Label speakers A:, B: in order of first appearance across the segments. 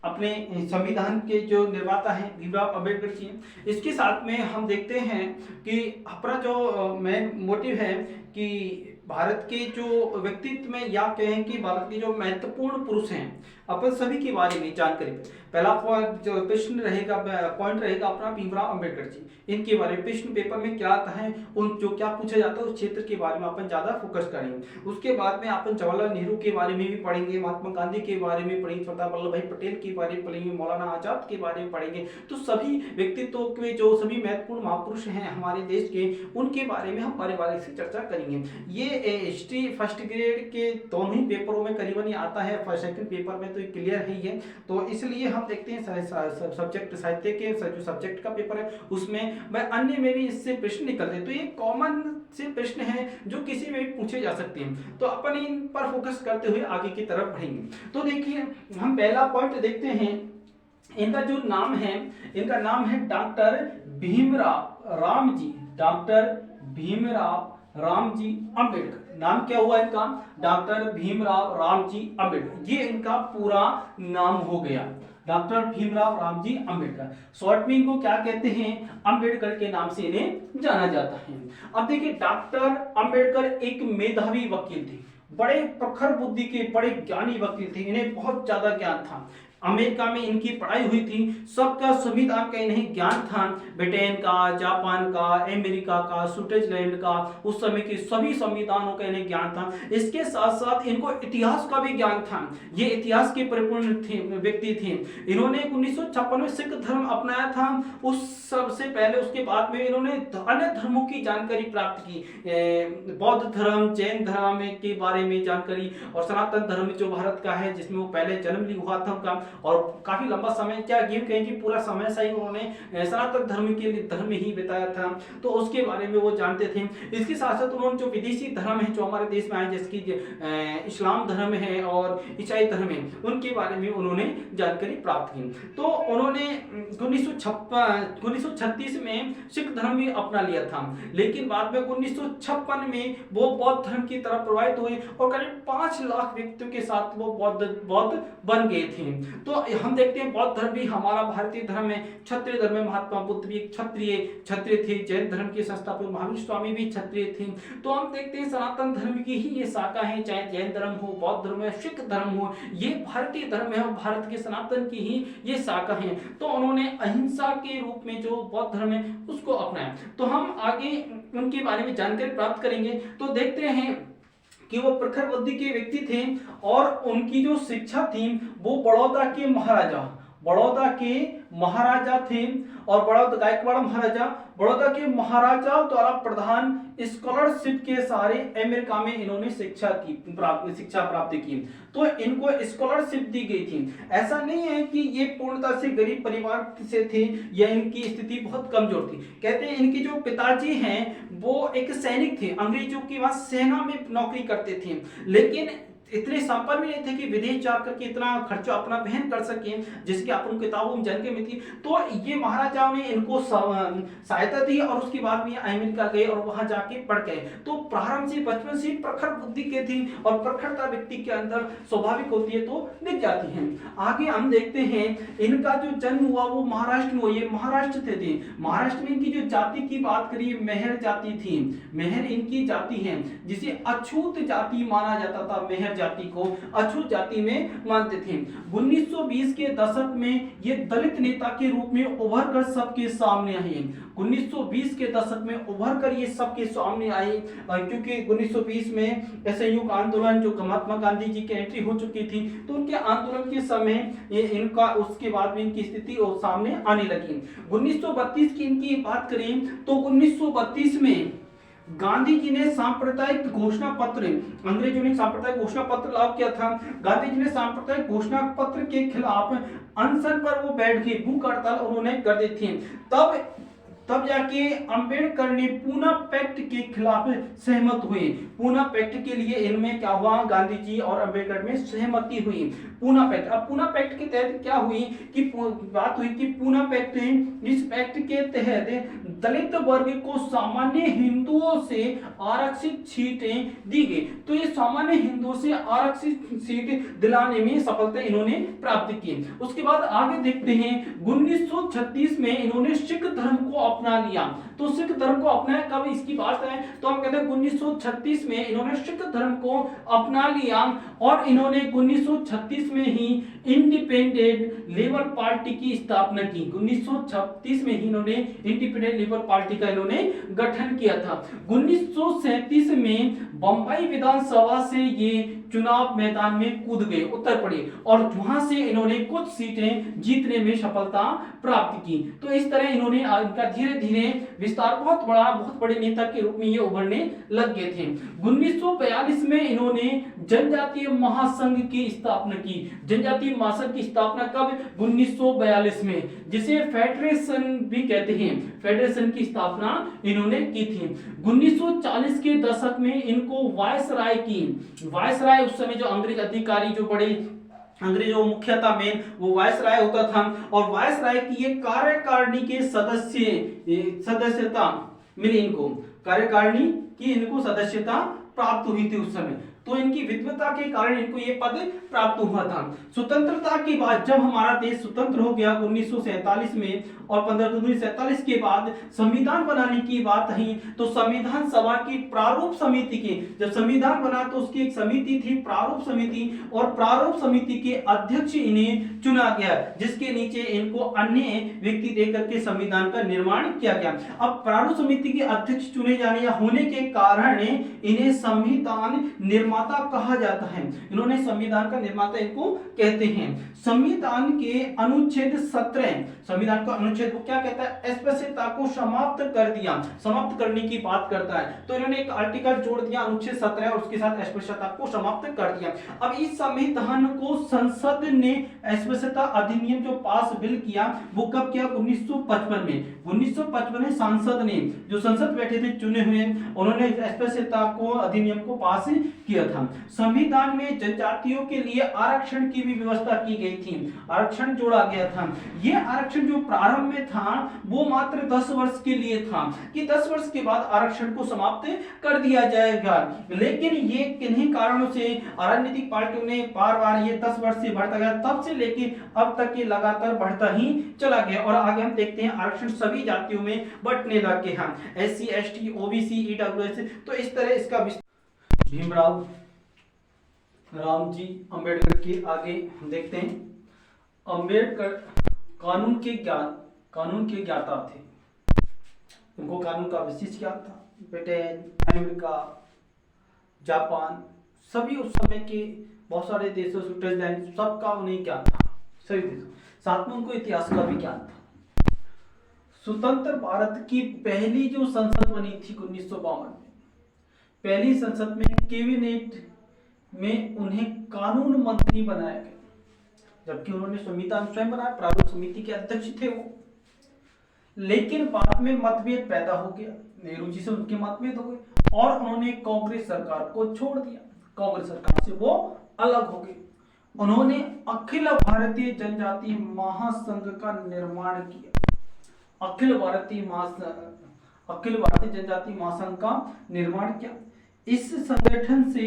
A: अपने संविधान के जो निर्माता हैं भीमराव अम्बेडकर जी। इसके साथ में हम देखते हैं कि अपना जो मेन मोटिव है कि भारत के जो व्यक्तित्व में या कहें कि भारत के जो महत्वपूर्ण पुरुष हैं अपन सभी के बारे में जानकारी। पहला जो प्रश्न रहेगा, पॉइंट रहेगा अपना भीमराव अम्बेडकर जी, इनके बारे में प्रश्न पेपर में क्या आता है, उन जो क्या पूछा जाता है उस क्षेत्र के बारे में अपन ज्यादा फोकस करेंगे। उसके बाद में अपन जवाहरलाल नेहरू के बारे में भी पढ़ेंगे, महात्मा गांधी के बारे में पढ़ेंगे, सरदार वल्लभ भाई पटेल के बारे में पढ़ेंगे, मौलाना आजाद के बारे में पढ़ेंगे। तो सभी व्यक्तित्वों के जो सभी महत्वपूर्ण महापुरुष हैं हमारे देश के, उनके बारे में हम बारीक से चर्चा करेंगे। ये हिस्ट्री फर्स्ट ग्रेड के दोनों ही पेपरों में करीबन आता है, फर्स्ट सेकंड पेपर में तो क्लियर है ही है। तो इसलिए हम देखते हैं सब्जेक्ट साहित्य के जो सब्जेक्ट का पेपर है उसमें वह अन्य में भी इससे प्रश्न निकलते हैं। तो ये कॉमन से प्रश्न है जो किसी में भी पूछे जा सकते हैं। तो अपन इन पर फोकस करते हुए आगे की तरफ बढ़ेंगे। तो देखिए हम पहला पॉइंट देखते हैं। इनका जो नाम है, इनका नाम है डॉक्टर भीमराव रामजी, डॉक्टर भीमराव रामजी अम्बेडकर। नाम क्या हुआ इनका? डॉक्टर भीमराव रामजी अम्बेडकर। ये इनका पूरा नाम हो गया, डॉक्टर भीमराव रामजी अम्बेडकर। शॉर्ट में इनको क्या कहते हैं? अम्बेडकर के नाम से इन्हें जाना जाता है। अब देखिए डॉक्टर अम्बेडकर एक मेधावी वकील थे, बड़े प्रखर बुद्धि के बड़े ज्ञानी वकील थे। इन्हें बहुत ज्यादा ज्ञान था। अमेरिका में इनकी पढ़ाई हुई थी, सबका संविधान का इन्हें ज्ञान था, ब्रिटेन का, जापान का, अमेरिका का, स्विट्जरलैंड का, उस समय के सभी संविधानों का इन्हें ज्ञान था। इसके साथ साथ इनको इतिहास का भी ज्ञान था। ये इतिहास के परिपूर्ण व्यक्ति थे। इन्होंने 1956 में सिख धर्म अपनाया था। उस सबसे पहले उसके बाद में इन्होंने अन्य धर्मों की जानकारी प्राप्त की, बौद्ध धर्म, जैन धर्म के बारे में जानकारी, और सनातन धर्म जो भारत का है जिसमें वो पहले जन्म लिया था उनका, और काफी लंबा समय, क्या गेम कहें कि पूरा समय सही उन्होंने सनातन धर्म के लिए धर्म ही बिताया था। तो उसके बारे में वो जानते थे। इसके साथ साथ उन्होंने जो विदेशी धर्म है जो हमारे देश में आए, जैसे कि इस्लाम धर्म है और ईसाई धर्म है, उनके बारे में उन्होंने जानकारी प्राप्त की। तो उन्होंने 1936 में सिख धर्म भी अपना लिया था, लेकिन बाद में 1956 में वो बौद्ध धर्म की तरफ प्रभावित हुए और करीब 5 लाख व्यक्तियों के साथ वो बौद्ध बन गए थे। तो हम देखते हैं बौद्ध धर्म भी हमारा भारतीय धर्म है, क्षत्रिय धर्म है, महात्मा बुद्ध भी क्षत्रिय थे, जैन धर्म के संस्थापक महावीर स्वामी भी क्षत्रिय थे। तो हम देखते हैं सनातन धर्म की ही ये शाखा है, चाहे जैन धर्म हो, बौद्ध धर्म है, सिख धर्म हो, ये भारतीय धर्म है और भारत के सनातन की ही ये शाखा है। तो उन्होंने अहिंसा के रूप में जो बौद्ध धर्म है उसको अपनाया। तो हम आगे उनके बारे में जानकारी प्राप्त करेंगे। तो देखते हैं कि वो प्रखर बुद्धि के व्यक्ति थे और उनकी जो शिक्षा थी वो बड़ौदा के महाराजा थे, और बड़ौदा गायकवाड़ महाराजा, बड़ौदा के महाराजा द्वारा प्रधान स्कॉलरशिप के सारे अमेरिका में इन्होंने शिक्षा प्राप्त की। तो इनको स्कॉलरशिप दी गई थी। ऐसा नहीं है कि ये पूर्णतः से गरीब परिवार से थे या इनकी स्थिति बहुत कमजोर थी। कहते हैं इनके जो पिताजी हैं वो एक सैनिक थे, अंग्रेजों की वहां सेना में नौकरी करते थे, लेकिन इतने संपन्न भी नहीं थे कि विदेश जाकर के इतना खर्चा अपना वहन कर सके, जिसकी अपन किताबों में जानकारी मिलती। तो ये महाराजाओं ने इनको सहायता दी और उसके बाद में अमेरिका गए और वहां जाके पढ़ गए। तो प्रारंभ से बचपन से प्रखर बुद्धि के थी और प्रखरता व्यक्ति के अंदर स्वाभाविक होती है तो दिख जाती है। आगे हम देखते हैं इनका जो जन्म हुआ वो महाराष्ट्र में हुआ। ये महाराष्ट्र थे। महाराष्ट्र में इनकी जो जाति की बात करिए मेहर जाति थी। मेहर इनकी जाति है जिसे अछूत जाति माना जाता था। मेहर जाति को अछूत जाति में मानते थे। 1920 के दशक में ये दलित नेता के रूप में उभर कर सबके सामने आए। 1920 के दशक में उभर कर ये सबके सामने आए, क्योंकि 1920 में असहयोग आंदोलन जो महात्मा गांधी जी की एंट्री हो चुकी थी, तो उनके आंदोलन के समय ये इनका उसके बाद में इनकी स्थिति और सामने आने लगी। 1932 की इनकी बात करें तो 1932 में गांधी जी ने सांप्रदायिक घोषणा पत्र, अंग्रेजों ने सांप्रदायिक घोषणा पत्र लागू किया था। गांधी जी ने सांप्रदायिक घोषणा पत्र के खिलाफ अनशन पर वो बैठ गए, भूख हड़ताल उन्होंने कर दी थी। तब जाके अंबेडकर ने पूना पैक्ट के खिलाफ सहमत हुए। पूना पैक्ट के लिए इनमें क्या हुआ, गांधी जी और अंबेडकर में सहमति हुई। पूना पैक्ट, अब पूना पैक्ट के तहत क्या हुई कि बात हुई कि पूना पैक्ट, इस पैक्ट के तहत दलित वर्ग को सामान्य हिंदुओं से आरक्षित सीटें दी गई। तो ये सामान्य हिंदुओं से आरक्षित सीट दिलाने में सफलता इन्होंने प्राप्त की। उसके बाद आगे देखते हैं 1936 में इन्होंने सिख धर्म को अपना लिया। तो सिख धर्म को अपनाया कब, इसकी बात है तो हम कहते हैं 1936 में इन्होंने सिख धर्म को अपना लिया और इन्होंने 1936 में ही इंडिपेंडेंट लेबर पार्टी की स्थापना की। 1936 में ही इन्होंने इंडिपेंडेंट लेबर पार्टी का इन्होंने गठन किया था। 1937 में बंबई विधानसभा से ये चुनाव मैदान में कूद गए उत्तर प्रदेश, और वहां से इन्होंने कुछ सीटें जीतने में सफलता प्राप्त की। तो इस तरह इन्होंने इनका धीरे धीरे विस्तार बहुत बड़े नेता के रूप में ये उभरने लग गए थे। 1942 में इन्होंने जनजातीय महासंघ की स्थापना की। जनजातीय महासंघ की स्थापना कब, 1942 में, जिसे फेडरेशन भी कहते हैं। फेडरेशन की स्थापना इन्होंने की थी। 1940 के दशक में इनको वायसराय की, वायसराय उस समय जो अंग्रेज अधिकारी जो बड़े अंग्रेजों मुख्यतः में वो वायसराय होता था, और वायसराय की ये कार्यकारिणी के सदस्यता मिली इनको, कार्यकारिणी की इनको सदस्यता प्राप्त हुई थी उस समय। तो इनकी विद्वता के कारण इनको ये पद प्राप्त हुआ था। स्वतंत्रता के बाद जब हमारा देश स्वतंत्र हो गया 1947 में, और 15 जनवरी 1947 के बाद संविधान बनाने की बात आई, तो संविधान सभा की प्रारूप समिति की, जब संविधान बना तो उसकी एक समिति थी प्रारूप समिति, और प्रारूप समिति के अध्यक्ष इन्हें चुना गया, जिसके नीचे इनको अन्य व्यक्ति देकर के संविधान का निर्माण किया गया। अब प्रारूप समिति के अध्यक्ष चुने जाने या होने के कारण इन्हें संविधान निर्माता कहा जाता है। इन्होंने संविधान का निर्माता इनको कहते हैं। संविधान के अनुच्छेद 17, संविधान का अनुच्छेद वो क्या कहता है, अस्पृश्यता को समाप्त कर दिया, समाप्त करने की बात करता है। तो इन्होंने एक आर्टिकल जोड़ दिया अनुच्छेद 17 और उसके साथ अस्पृश्यता को समाप्त कर दिया। अब इस संविधान को संसद ने अस्पृश्यता अधिनियम जो पास बिल किया वो कब किया, 1955 में। 1955 में सांसद ने, जो संसद बैठे थे चुने हुए, उन्होंने अस्पृश्यता को अधिनियम को पास किया था। संविधान में जनजातियों के लिए आरक्षण की भी व्यवस्था की गई थी, आरक्षण जोड़ा गया था। यह आरक्षण जो प्रारंभ में था वो मात्र 10 वर्ष के लिए था, कि 10 वर्ष के बाद आरक्षण को समाप्त कर दिया जाएगा। लेकिन ये किन्हीं कारणों से राजनीतिक पार्टियों ने बार-बार ये 10 वर्ष से बढ़ता गया, तब से लेके अब तक ये लगातार बढ़ता ही चला गया। और आगे हम देखते हैं आरक्षण सभी जातियों में बंटने लगे हैं, SC, ST, OBC, EWS। तो इस तरह इसका भीमराव रामजी अंबेडकर के आगे हम देखते हैं। अंबेडकर कानून के ज्ञाता थे। उनको कानून का विशेष ज्ञान था। ब्रिटेन, अमेरिका, जापान, सभी उस समय के बहुत सारे देशों, स्विट्जरलैंड, सबका उन्हें ज्ञान था, सभी देशों। साथ में उनको इतिहास का भी ज्ञान था। स्वतंत्र भारत की पहली जो संसद बनी थी 1952 में, पहली संसद में कैबिनेट में उन्हें कानून मंत्री बनाया गया, जबकि उन्होंने संविधान स्वयं बनाया, प्रारूप समिति के अध्यक्ष थे वो। लेकिन बाद में मतभेद पैदा हो गया, नेहरू जी से उनके मतभेद हो गए और उन्होंने कांग्रेस सरकार को छोड़ दिया, कांग्रेस सरकार से वो अलग हो गए। उन्होंने अखिल भारतीय जनजातीय महासंघ का निर्माण किया, अखिल भारतीय जनजातीय महासंघ का निर्माण किया। इस संगठन से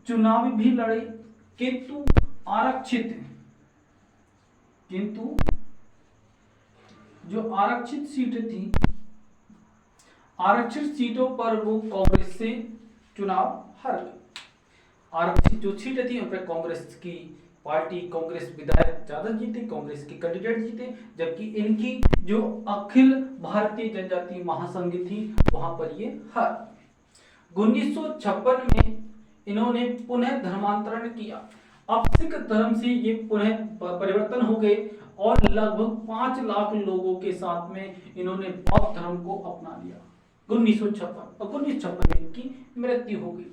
A: चुनाव भी लड़े, किंतु जो आरक्षित सीट थी, आरक्षित सीटों पर वो कांग्रेस से चुनाव हार गए। आरक्षित जो सीटें थी उन पर कांग्रेस की पार्टी, कांग्रेस विधायक ज्यादा जीते, कांग्रेस के कैंडिडेट जीते, जबकि इनकी जो अखिल भारतीय जनजातीय महासंघ थी वहां पर ये हार। 1956 में इन्होंने पुनः धर्मांतरण किया। अब सिख धर्म से ये पुनः परिवर्तन हो गए और लगभग 5 लाख लोगों के साथ में इन्होंने बौद्ध धर्म को अपना लिया 1956 में इनकी मृत्यु हो गई,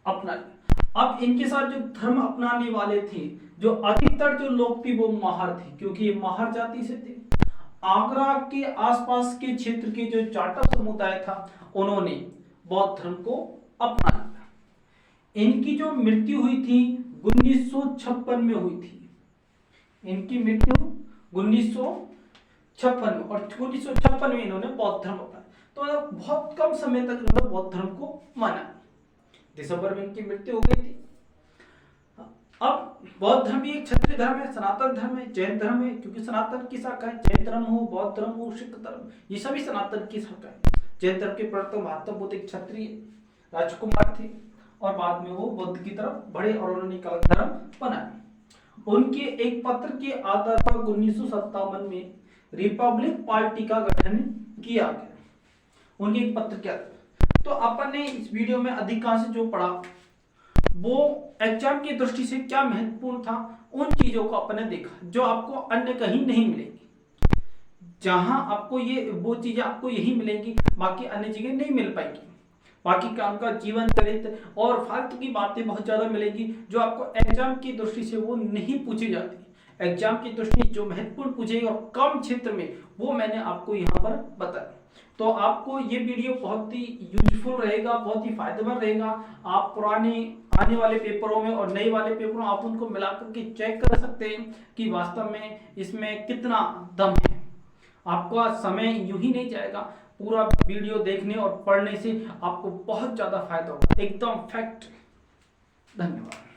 A: अपना लिया। अब इनके साथ जो धर्म अपनाने वाले थे, जो अधिकतर जो लोग थे वो माहर थे, क्योंकि ये माहर जाति से थे। आगरा के आसपास के क्षेत्र के जो जाटव समुदाय था उन्होंने बौद्ध धर्म को अपना लिया। इनकी जो मृत्यु हुई थी 1956 में हुई थी, इनकी मृत्यु 1956 में, और 1956 में इन्होंने बौद्ध धर्म अपनाया। तो बहुत कम समय तक इन्होंने बौद्ध धर्म को माना। दिसंबर में इनकी मृत्यु हो गई थी। अब बौद्ध धर्म भी एक क्षत्रिय धर्म है, सनातन धर्म है, जैन धर्म है, क्योंकि सनातन की शाखा है, जैन धर्म हो, बौद्ध धर्म हो, सिख धर्म, ये सभी सनातन की शाखा है। जैन धर्म के प्रवर्तक महात्मा बुद्ध एक क्षत्रिय राजकुमार थे और बाद में वो बुद्ध की तरफ बढ़े और उन्होंने एक अलग धर्म बनाया। उनके एक पत्र के आधार पर 1957 में रिपब्लिक पार्टी का गठन किया गया। उनके एक पत्र के आधार। तो अपन ने इस वीडियो में अधिकांश जो पढ़ा वो एग्जाम की दृष्टि से क्या महत्वपूर्ण था, उन चीजों को अपन ने देखा जो आपको अन्य कहीं नहीं मिलेगी। जहां आपको ये वो चीजें आपको यही मिलेंगी, बाकी अन्य जगह नहीं मिल पाएगी। बाकी का उनका जीवन चरित्र और फालतू की बातें बहुत ज्यादा मिलेगी जो आपको एग्जाम की दृष्टि से वो नहीं पूछी जाती। एग्जाम की दृष्टि जो महत्वपूर्ण पूछेगी और कम क्षेत्र में, वो मैंने आपको यहाँ पर बताया। तो आपको ये वीडियो बहुत ही यूजफुल रहेगा, बहुत ही फायदेमंद रहेगा। आप पुराने आने वाले पेपरों में और नए वाले पेपरों आप उनको मिला करके चेक कर सकते हैं कि वास्तव में इसमें कितना दम है। आपका समय यूं ही नहीं जाएगा, पूरा वीडियो देखने और पढ़ने से आपको बहुत ज्यादा फायदा होगा, एकदम फैक्ट। धन्यवाद।